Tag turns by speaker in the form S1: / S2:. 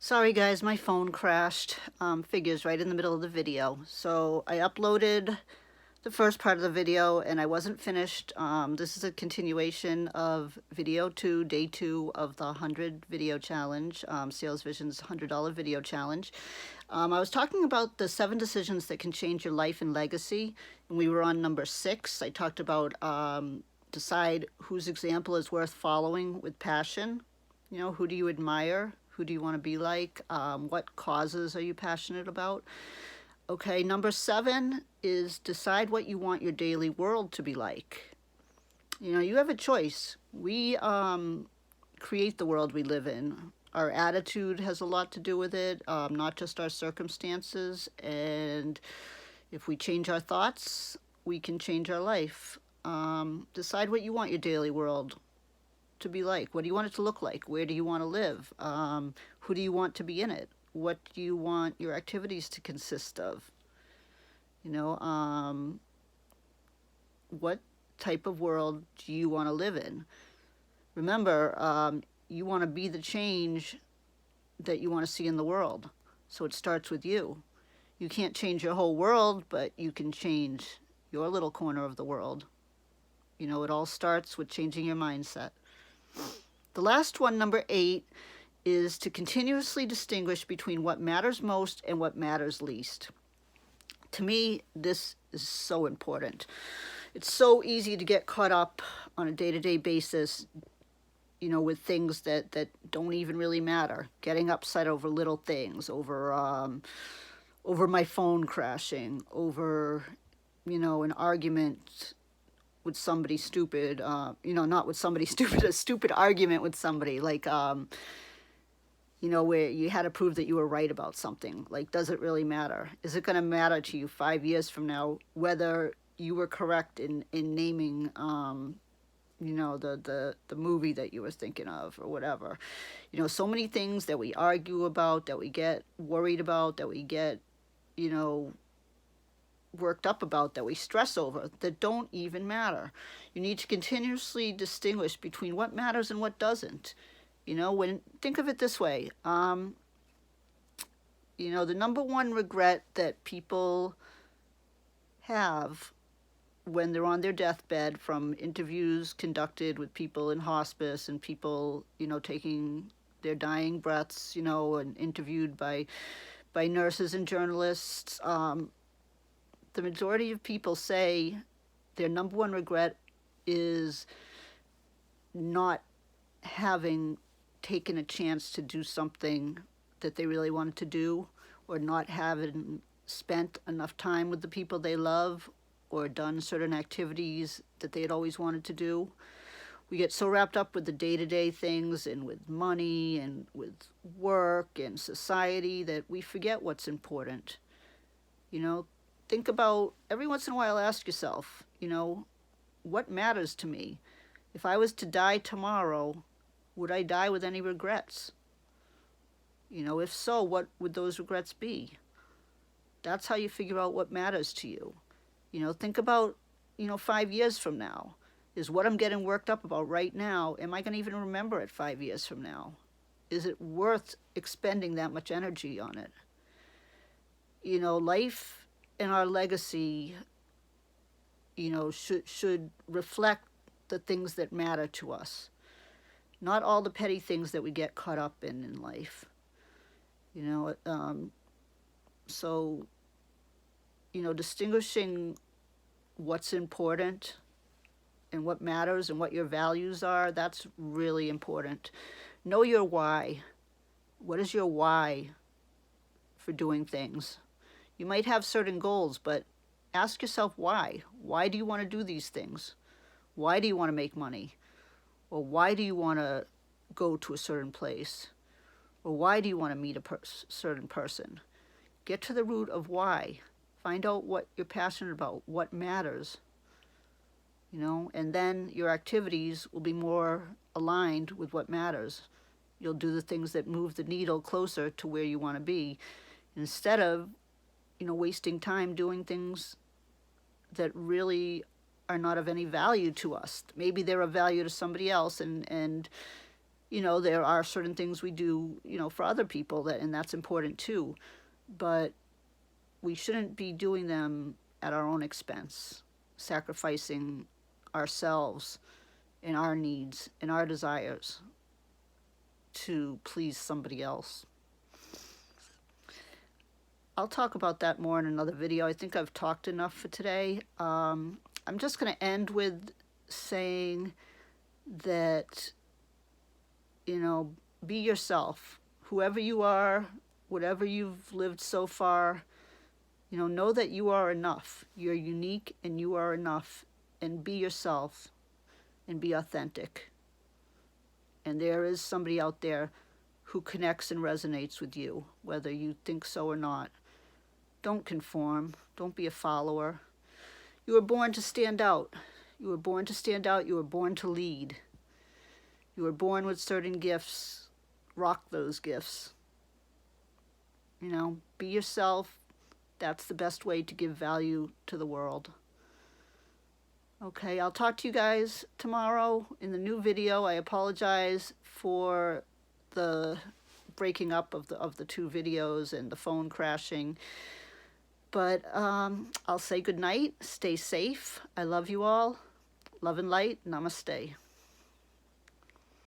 S1: Sorry guys, my phone crashed. Figures right in the middle of the video. So I uploaded the first part of the video and I wasn't finished. This is a continuation of video 2, day 2 of the 100 video challenge, Salesvision's $100 video challenge. I was talking about the 7 decisions that can change your life and legacy, and we were on number 6. I talked about decide whose example is worth following with passion. You know, who do you admire? Who do you want to be like? What causes are you passionate about? Okay, number 7 is decide what you want your daily world to be like. You know, you have a choice. We create the world we live in. Our attitude has a lot to do with it, not just our circumstances. And if we change our thoughts, we can change our life. Decide what you want your daily world to be like. What do you want it to look like? Where do you want to live? Who do you want to be in it? What do you want your activities to consist of? You know, what type of world do you want to live in? Remember, you want to be the change that you want to see in the world. So it starts with you. You can't change your whole world, but you can change your little corner of the world. You know, it all starts with changing your mindset. The last one, number 8, is to continuously distinguish between what matters most and what matters least. To me, this is so important. It's so easy to get caught up on a day-to-day basis, you know, with things that don't even really matter. Getting upset over little things, over my phone crashing, over, you know, an argument with somebody stupid, you know, not with somebody stupid, a stupid argument with somebody, like, you know, where you had to prove that you were right about something. Like, does it really matter? Is it going to matter to you 5 years from now whether you were correct in naming, you know, the movie that you were thinking of or whatever? You know, so many things that we argue about, that we get worried about, that we get, you know, worked up about, that we stress over, that don't even matter. You need to continuously distinguish between what matters and what doesn't. You know, think of it this way. You know, the number one regret that people have when they're on their deathbed, from interviews conducted with people in hospice and people, you know, taking their dying breaths, you know, and interviewed by nurses and journalists, the majority of people say their number one regret is not having taken a chance to do something that they really wanted to do, or not having spent enough time with the people they love, or done certain activities that they had always wanted to do. We get so wrapped up with the day-to-day things and with money and with work and society that we forget what's important. You know, think about, every once in a while, ask yourself, you know, what matters to me? If I was to die tomorrow, would I die with any regrets? You know, if so, what would those regrets be? That's how you figure out what matters to you. You know, think about, you know, 5 years from now. Is what I'm getting worked up about right now, am I going to even remember it 5 years from now? Is it worth expending that much energy on it? You know, life and our legacy, you know, should reflect the things that matter to us, not all the petty things that we get caught up in life. You know, so, you know, distinguishing what's important and what matters and what your values are, that's really important. Know your why. What is your why for doing things? You might have certain goals, but ask yourself why. Why do you want to do these things? Why do you want to make money? Or why do you want to go to a certain place? Or why do you want to meet a certain person? Get to the root of why. Find out what you're passionate about, what matters. You know, and then your activities will be more aligned with what matters. You'll do the things that move the needle closer to where you want to be, instead of, you know, wasting time doing things that really are not of any value to us. Maybe they're of value to somebody else, and You know, there are certain things we do, you know, for other people that, and that's important too, but we shouldn't be doing them at our own expense, sacrificing ourselves and our needs and our desires to please somebody else. I'll talk about that more in another video. I think I've talked enough for today. I'm just going to end with saying that, you know, be yourself. Whoever you are, whatever you've lived so far, you know that you are enough. You're unique and you are enough. And be yourself and be authentic. And there is somebody out there who connects and resonates with you, whether you think so or not. Don't conform. Don't be a follower. You were born to stand out. You were born to stand out. You were born to lead. You were born with certain gifts. Rock those gifts. You know, be yourself. That's the best way to give value to the world. Okay, I'll talk to you guys tomorrow in the new video. I apologize for the breaking up of the two videos and the phone crashing. But I'll say good night. Stay safe. I love you all. Love and light. Namaste.